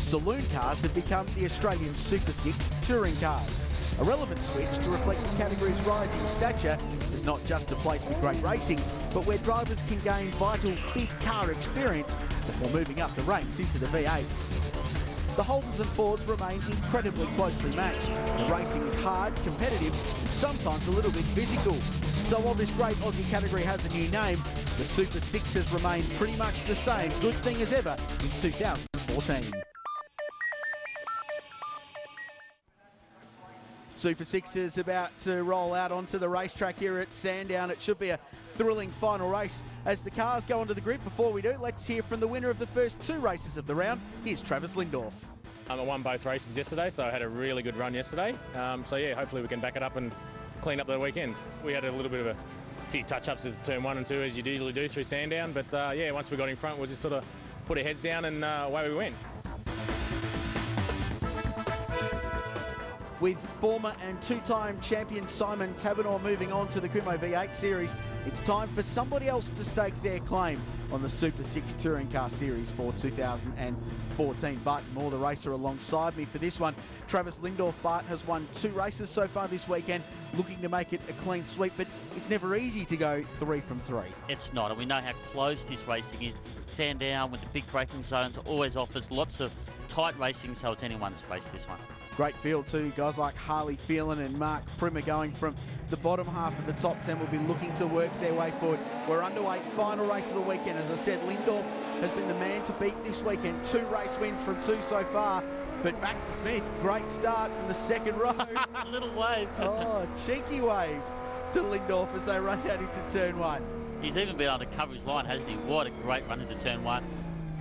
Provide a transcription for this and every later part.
Saloon cars have become the Australian Super 6 touring cars. A relevant switch to reflect the category's rising stature is not just a place with great racing, but where drivers can gain vital big car experience before moving up the ranks into the V8s. The Holdens and Fords remain incredibly closely matched. The racing is hard, competitive, and sometimes a little bit physical. So while this great Aussie category has a new name, the Super 6 has remained pretty much the same good thing as ever in 2014. Super 6 is about to roll out onto the racetrack here at Sandown. It should be a thrilling final race as the cars go onto the grid. Before we do, let's hear from the winner of the first two races of the round. Here's Travis Lindorf. I won both races yesterday, so I had a really good run yesterday. So yeah, hopefully we can back it up and clean up the weekend. We had a little bit of a few touch-ups as turn 1 and 2, as you usually do through Sandown, but yeah, once we got in front, we'll just sort of put our heads down and away we went. With former and two-time champion Simon Taberner moving on to the Kumho V8 Series, it's time for somebody else to stake their claim on the Super 6 Touring Car Series for 2014. Bart Moore, the racer, alongside me for this one. Travis Lindorf. Bart has won 2 races so far this weekend, looking to make it a clean sweep, but it's never easy to go 3 from 3. It's not, and we know how close this racing is. Sandown with the big braking zones always offers lots of tight racing, so it's anyone's race, this one. Great field too. Guys like Harley Phelan and Mark Primer going from the bottom half of the top 10 will be looking to work their way forward. We're underway, final race of the weekend. As I said, Lindorf has been the man to beat this weekend. 2 race wins from 2 so far. But Baxter Smith, great start from the second row. A little wave. Oh, cheeky wave to Lindorf as they run out into turn 1. He's even been able to cover his line, hasn't he? What a great run into turn 1.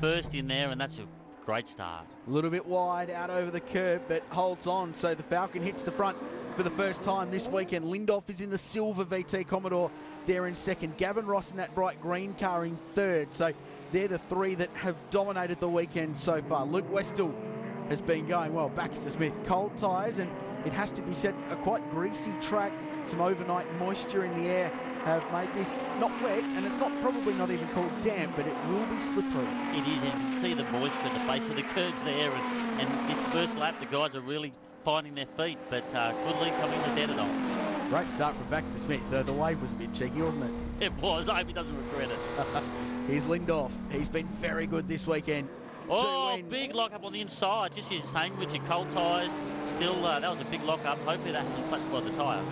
First in there, and that's a great start. A little bit wide out over the curb, but holds on. So the Falcon hits the front for the first time this weekend. Lindorf is in the silver VT Commodore there in second. Gavin Ross in that bright green car in third. So they're the 3 that have dominated the weekend so far. Luke Westall has been going well. Baxter Smith, cold tyres, and it has to be said, a quite greasy track. Some overnight moisture in the air have made this not wet, and it's probably not even called damp, but it will be slippery. It is, and you can see the moisture at the base of the curbs there, and this first lap the guys are really finding their feet, but good lead coming to dead it on. Great start from Baxter Smith. The wave was a bit cheeky, wasn't it? It was. I hope he doesn't regret it. Here's Lindorf. He's been very good this weekend. Oh, big lock-up on the inside. Just his same with your cold tyres. Still, that was a big lock-up. Hopefully that hasn't flat-spotted the tyre.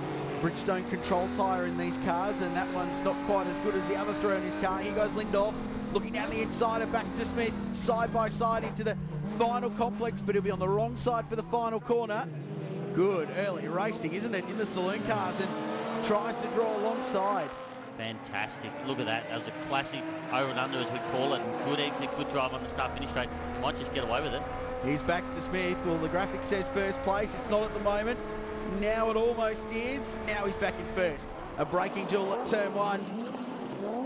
Bridgestone control tyre in these cars, and that one's not quite as good as the other 3 in his car. Here goes Lindorf, looking down the inside of Baxter Smith, side by side into the final complex, but he'll be on the wrong side for the final corner. Good early racing, isn't it, in the Saloon cars, and tries to draw alongside. Fantastic. Look at that. That was a classic over and under, as we call it, and good exit, good drive on the start-finish straight. He might just get away with it. Here's Baxter Smith. Well, the graphic says first place. It's not at the moment. Now it almost is. Now he's back in first. A braking duel at turn 1.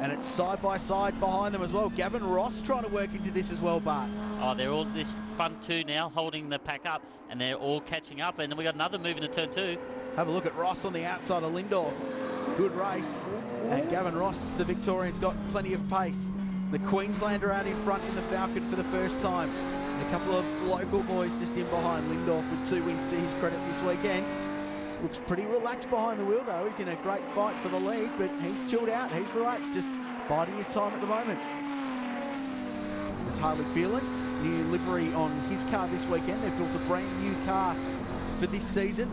And it's side by side behind them as well. Gavin Ross trying to work into this as well, Bart. Oh, they're all this front 2 now, holding the pack up, and they're all catching up. And then we got another move into turn 2. Have a look at Ross on the outside of Lindorf. Good race. And Gavin Ross, the Victorian's got plenty of pace. The Queenslander out in front in the Falcon for the first time. And a couple of local boys just in behind. Lindorf with 2 wins to his credit this weekend. Looks pretty relaxed behind the wheel though. He's in a great fight for the lead, but he's chilled out, he's relaxed, just biding his time at the moment. There's Harley Phelan, new livery on his car this weekend. They've built a brand new car for this season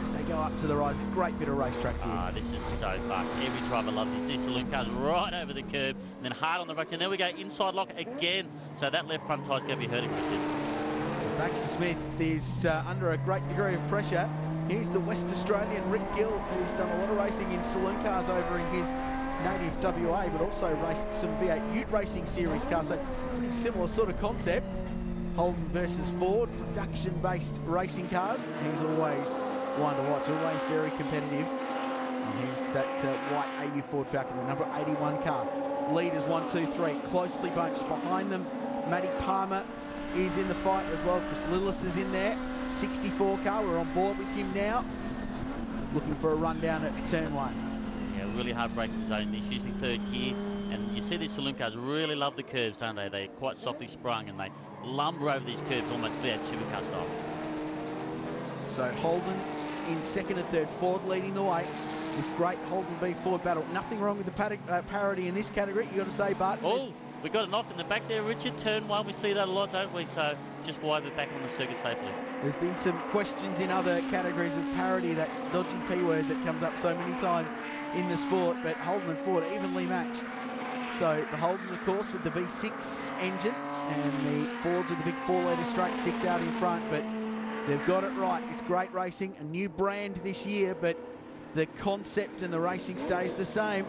as they go up to the rise. A great bit of racetrack here. Ah, this is so fast. Every driver loves it. These Saloon cars right over the curb, and then hard on the brakes, and there we go, inside lock again. So that left front tyre's going to be hurting Richard. Baxter Smith is under a great degree of pressure. Here's the West Australian Rick Gill, who's done a lot of racing in Saloon cars over in his native WA, but also raced some V8 Ute Racing Series cars, so pretty similar sort of concept. Holden versus Ford, production-based racing cars. He's always one to watch, always very competitive. And he's that white AU Ford Falcon, the number 81 car. Leaders 1, 2, 3, closely bunched behind them. Matty Palmer is in the fight as well. Chris Lillis is in there. 64 car, we're on board with him now. Looking for a run down at turn 1. Yeah, really hard braking zone. He's using 3rd gear, And you see these saloon cars really love the curves, don't they? They're quite softly sprung and they lumber over these curves almost V8 supercar style. So Holden in second and third, Ford leading the way. This great Holden v Ford battle. Nothing wrong with the parity in this category, you got to say, Bart. Oh, we got an off in the back there, Richard. Turn one, we see that a lot, don't we? So just wave it back on the circuit safely. There's been some questions in other categories of parity, that dodgy P word that comes up so many times in the sport, but Holden and Ford are evenly matched. So the Holdens, of course, with the V6 engine, and the Fords with the big 4-litre straight 6 out in front, but they've got it right. It's great racing, a new brand this year, but the concept and the racing stays the same.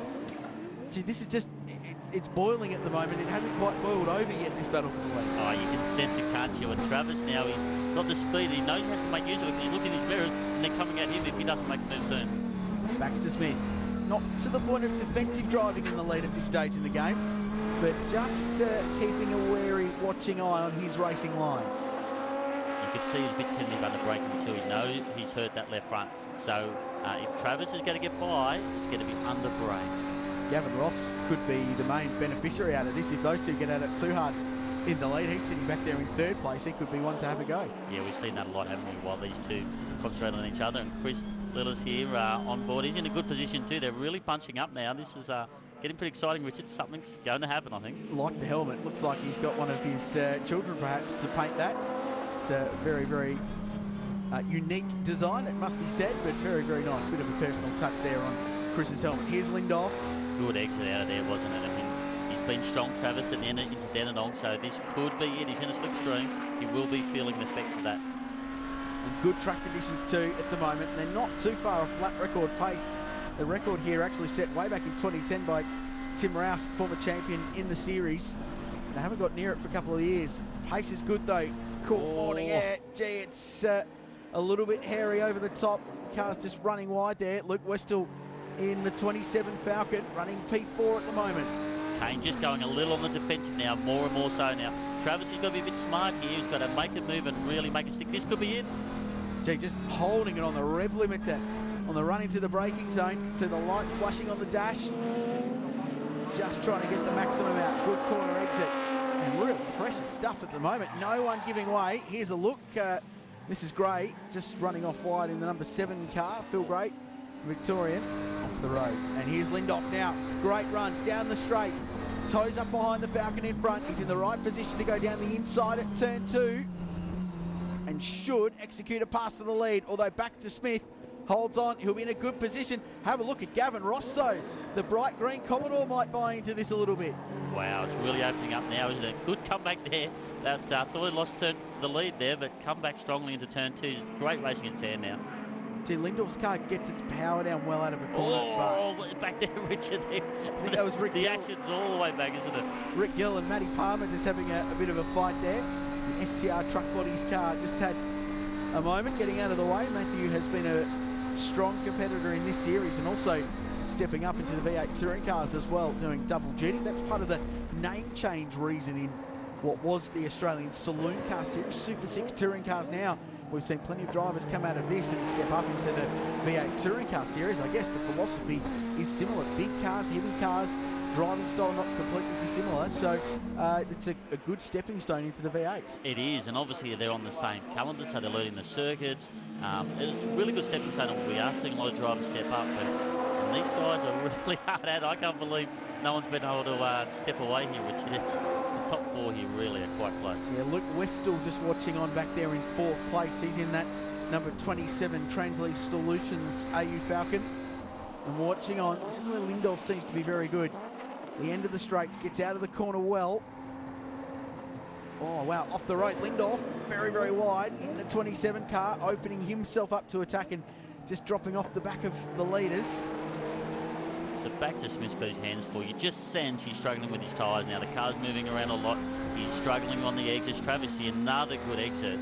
Gee, this is just, it's boiling at the moment. It hasn't quite boiled over yet, this battle for the lead. Oh, you can sense it, can't you? And Travis now, he's got the speed. He knows he has to make use of it because he's looking in his mirrors and they're coming at him if he doesn't make a move soon. Baxter Smith, not to the point of defensive driving in the lead at this stage in the game, but just keeping a wary, watching eye on his racing line. You can see he's a bit tentative under braking too. He knows he's hurt that left front. So if Travis is going to get by, it's going to be under brakes. Gavin Ross could be the main beneficiary out of this. If those two get at it too hard in the lead, he's sitting back there in third place. He could be one to have a go. Yeah, we've seen that a lot, haven't we, while these two concentrate on each other. And Chris Lillis here on board. He's in a good position too. They're really punching up now. This is getting pretty exciting, Richard. Something's going to happen, I think. Like the helmet. Looks like he's got one of his children perhaps to paint that. It's a very, very unique design, it must be said, but very, very nice. Bit of a personal touch there on Chris's helmet. Here's Lindolf. Good exit out of there, wasn't it? I mean, he's been strong, Travis, at the end into Dandenong, so this could be it. He's in a slipstream. He will be feeling the effects of that. And good track conditions too at the moment. They're not too far off lap record pace. The record here actually set way back in 2010 by Tim Rouse, former champion in the series. They haven't got near it for a couple of years. Pace is good though. Cool morning air. Gee, it's a little bit hairy over the top. The car's just running wide there. Luke Westall in the 27 Falcon, running P4 at the moment. Kane just going a little on the defensive now, more and more so now. Travis, he's got to be a bit smart here. He's got to make it move and really make it stick. This could be it. Gee, just holding it on the rev limiter on the run into the braking zone. You can see the lights flashing on the dash. Just trying to get the maximum out. Good corner exit. And real precious stuff at the moment. No one giving way. Here's a look. This is Gray, just running off wide in the number 7 car. Phil Gray, Victorian, off the road. And here's Lindolf now. Great run down the straight. Toes up behind the Falcon in front. He's in the right position to go down the inside at turn 2. And should execute a pass for the lead. Although Baxter Smith holds on. He'll be in a good position. Have a look at Gavin Rosso. The bright green Commodore might buy into this a little bit. Wow, it's really opening up now, isn't it? Good comeback there. That thought he lost the lead there, but come back strongly into turn 2. Great racing at Sandown. Gee, Lindolf's car gets its power down well out of a corner. Oh, back there, Richard. There. I think that was Rick The Gill. action's all the way back, isn't it? Rick Gill and Matty Palmer just having a bit of a fight there. The STR Truck Bodies car just had a moment getting out of the way. Matthew has been a strong competitor in this series and also stepping up into the V8 touring cars as well, doing double duty. That's part of the name change reason in what was the Australian Saloon car series. Super 6 touring cars now. We've seen plenty of drivers come out of this and step up into the V8 touring car series. I guess the philosophy is similar. Big cars, heavy cars, driving style not completely dissimilar. So it's a good stepping stone into the V8s. It is, and obviously they're on the same calendar, so they're learning the circuits. It's a really good stepping stone, and we are seeing a lot of drivers step up. And these guys are really hard at it. I can't believe no one's been able to step away here, Richard. It's the top 4 here really are quite close. Yeah, Luke Westall just watching on back there in 4th place. He's in that number 27 Transleaf Solutions AU Falcon. And watching on, this is where Lindolf seems to be very good. The end of the straights, gets out of the corner well. Oh, wow, off the road, Lindolf, very, very wide in the 27 car, opening himself up to attack and just dropping off the back of the leaders. So Baxter Smith's got his hands full. You just sense he's struggling with his tyres now. The car's moving around a lot. He's struggling on the exits. Travis here, another good exit.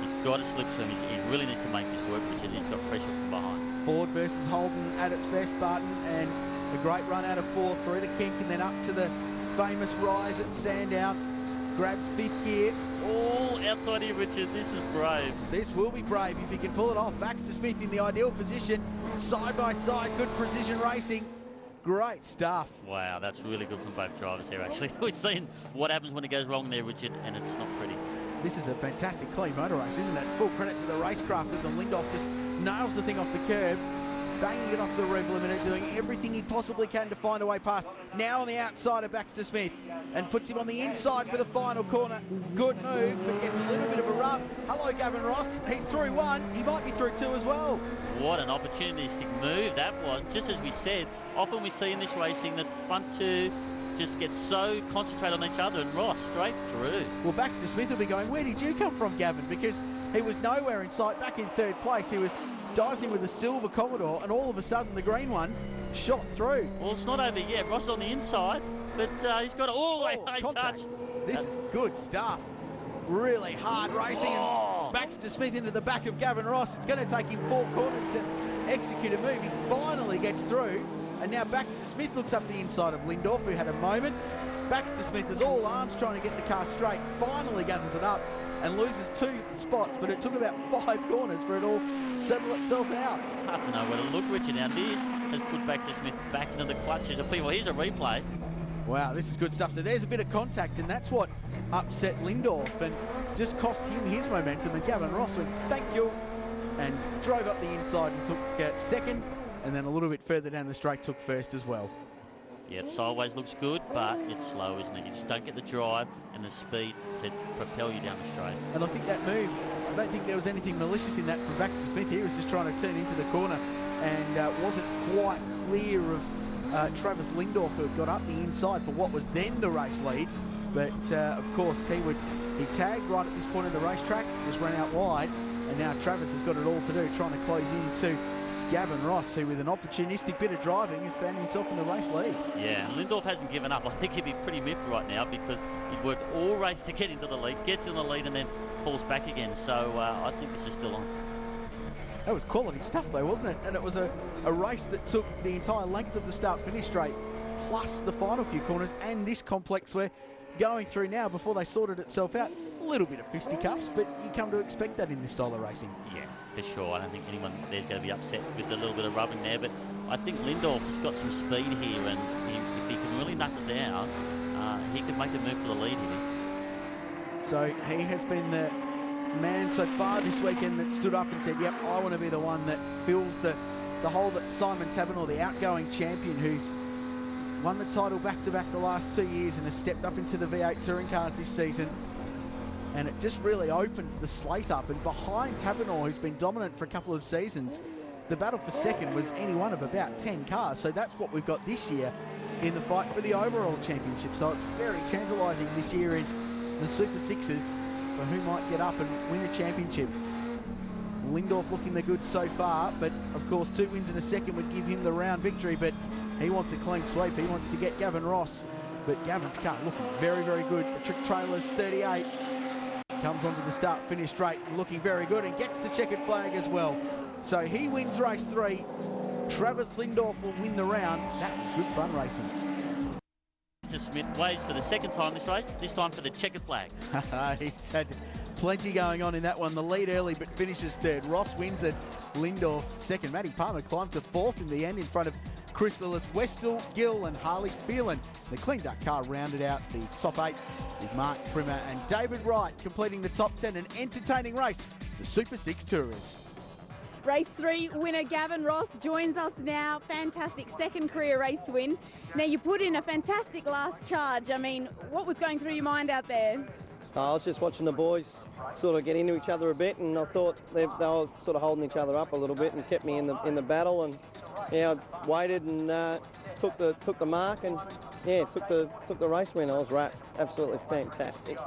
He's got a slipstream. He really needs to make this work, Richard. He's got pressure from behind. Ford versus Holden at its best, Barton, and a great run out of 4 through the kink and then up to the famous rise at Sandown. Grabs 5th gear. All outside here, Richard. This is brave. This will be brave if he can pull it off. Baxter Smith in the ideal position. Side by side, good precision racing. Great stuff. Wow, that's really good from both drivers here, actually. We've seen what happens when it goes wrong there, Richard, and it's not pretty. This is a fantastic clean motor race, isn't it? Full credit to the racecraft with the Lindorf just nails the thing off the curb, banging it off the rev limiter, doing everything he possibly can to find a way past. Now on the outside of Baxter Smith and puts him on the inside for the final corner. Good move, but gets a little bit of a rub. Hello, Gavin Ross. He's through one. He might be through two as well. What an opportunistic move that was. Just as we said, often we see in this racing that front two just get so concentrated on each other, and Ross straight through. Well, Baxter Smith will be going, where did you come from, Gavin? Because he was nowhere in sight back in third place. He was dicing with the silver Commodore, and all of a sudden the green one shot through. Well, it's not over yet. Ross on the inside, but he's got a touch. This is good stuff. Really hard racing, and Baxter Smith into the back of Gavin Ross. It's going to take him 4 corners to execute a move. He finally gets through. And now Baxter Smith looks up the inside of Lindorf, who had a moment. Baxter Smith is all arms trying to get the car straight, finally gathers it up and loses 2 spots, but it took about 5 corners for it all settle itself out. It's hard to know where to look, Richard. Now this has put Baxter Smith back into the clutches of people. Here's a replay. Wow, this is good stuff. So there's a bit of contact, and that's what upset Lindorf and just cost him his momentum. And Gavin Ross went, thank you, and drove up the inside and took second. And then a little bit further down the straight took first as well. Yep, sideways looks good, but it's slow, isn't it? You just don't get the drive and the speed to propel you down the straight. And I think that move, I don't think there was anything malicious in that from Baxter Smith. He was just trying to turn into the corner and wasn't quite clear of Travis Lindorf, who had got up the inside for what was then the race lead. But of course, he tagged right at this point of the racetrack, just ran out wide, and now Travis has got it all to do, trying to close into Gavin Ross, who with an opportunistic bit of driving has found himself in the race lead. Yeah, and Lindorf hasn't given up. I think he'd be pretty miffed right now because he'd worked all race to get into the lead, gets in the lead and then falls back again. So I think this is still on. That was quality stuff though, wasn't it? And it was a race that took the entire length of the start-finish straight, plus the final few corners and this complex we're going through now before they sorted itself out. A little bit of fisticuffs, but you come to expect that in this style of racing. Yeah, for sure. I don't think anyone there's going to be upset with the little bit of rubbing there, but I think Lindorf has got some speed here, and if he can really knuckle down, he could make a move for the lead here. So he has been the man so far this weekend that stood up and said, yep, I want to be the one that fills the hole that Simon Taberner, the outgoing champion, who's won the title back-to-back the last 2 years and has stepped up into the V8 touring cars this season. And it just really opens the slate up. And behind Taberner, who's been dominant for a couple of seasons, the battle for second was any one of about 10 cars. So that's what we've got this year in the fight for the overall championship. So it's very tantalising this year in the Super Sixes for who might get up and win a championship. Lindorf looking the goods so far, but of course 2 wins in a second would give him the round victory, but he wants a clean sweep. He wants to get Gavin Ross, but Gavin's car looking very, very good. The Trick Trailers 38. Comes onto the start-finish straight, looking very good, and gets the checkered flag as well. So he wins race 3. Travis Lindorf will win the round. That was good fun racing. Mr. Smith waves for the second time this race, this time for the checkered flag. He's had plenty going on in that one. The lead early, but finishes third. Ross wins it. Lindorf second. Matty Palmer climbed to 4th in the end in front of Chris Lillis, Westall, Gill and Harley Phelan. The Clean Duck car rounded out the top 8 with Mark Primmer and David Wright completing the top 10. An entertaining race, the Super 6 Tourers. Race 3 winner Gavin Ross joins us now. Fantastic second career race win. Now you put in a fantastic last charge. I mean, what was going through your mind out there? I was just watching the boys sort of get into each other a bit, and I thought they were sort of holding each other up a little bit and kept me in the battle. And yeah, I waited and took the mark, and yeah, took the race win. I was wrapped. Absolutely fantastic.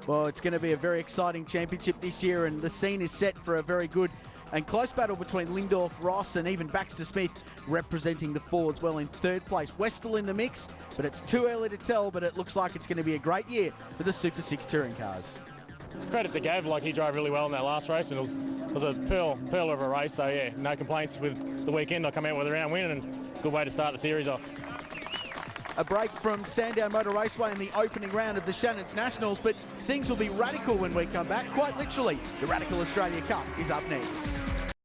Well, it's going to be a very exciting championship this year, and the scene is set for a very good and close battle between Lindorf, Ross and even Baxter Smith representing the Fords well in 3rd place. Westall in the mix, but it's too early to tell, but it looks like it's going to be a great year for the Super 6 touring cars. Credit to Gav, like he drove really well in that last race, and it was a pearl of a race, so yeah, no complaints with the weekend. I come out with a round win, and good way to start the series off. A break from Sandown Motor Raceway in the opening round of the Shannons Nationals, but things will be radical when we come back. Quite literally, the Radical Australia Cup is up next.